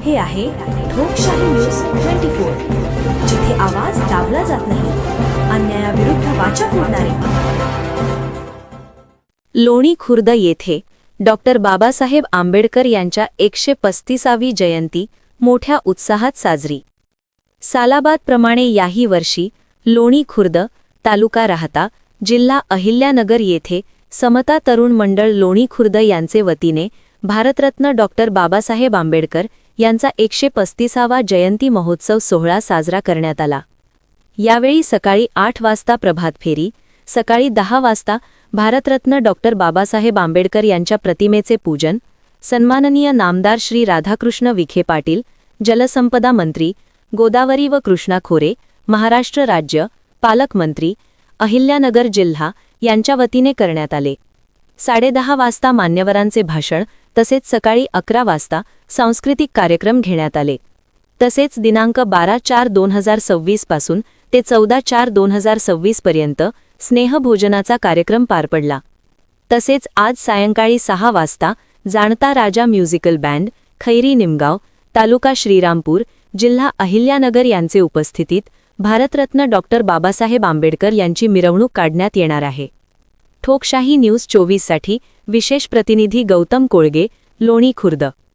हे आहे ठोकशाही न्यूज 24, जिथे आवाज दाबला जात नाही, अन्यायाविरुद्ध वाचा फोडणारे. लोणी खुर्द येथे डॉक्टर बाबासाहेब आंबेडकर यांच्या 135वी जयंती मोठ्या उत्साहात साजरी. सालाबादप्रमाणे याही वर्षी लोणी खुर्द, तालुका राहता, जिल्हा अहिल्यानगर येथे समता तरुण मंडळ लोणी खुर्द यांचे वतीने भारतरत्न डॉक्टर बाबासाहेब आंबेडकर यांचा 135वा जयंती महोत्सव सोहळा साजरा करण्यात आला. यावेळी सकाळी 8 वाजता प्रभात फेरी, सकाळी 10 वाजता भारतरत्न डॉक्टर बाबासाहेब आंबेडकर यांच्या प्रतिमेचे पूजन, सन्माननीय नामदार श्री राधाकृष्ण विखे पाटील, जलसंपदा मंत्री, गोदावरी व कृष्णा खोरे, महाराष्ट्र राज्य, पालकमंत्री, अहिल्यानगर जिल्हा यांच्या वतीने करण्यात आले. 10:30 वाजता मान्यवरांचे भाषण तसेच सकाळी 11 वाजता सांस्कृतिक कार्यक्रम घेण्यात आले. तसेच दिनांक 12/4/2026 पासून ते 14/4/2026 पर्यंत स्नेहभोजनाचा कार्यक्रम पार पडला. तसेच आज सायंकाळी 6 वाजता जाणता राजा म्युझिकल बँड, खैरी निमगाव, तालुका श्रीरामपूर, जिल्हा अहिल्यानगर यांचे उपस्थितीत भारतरत्न डॉक्टर बाबासाहेब आंबेडकर यांची मिरवणूक काढण्यात येणार आहे. ठोकशाही न्यूज 24 साठी विशेष प्रतिनिधी गौतम कोळगे, लोणी खुर्द.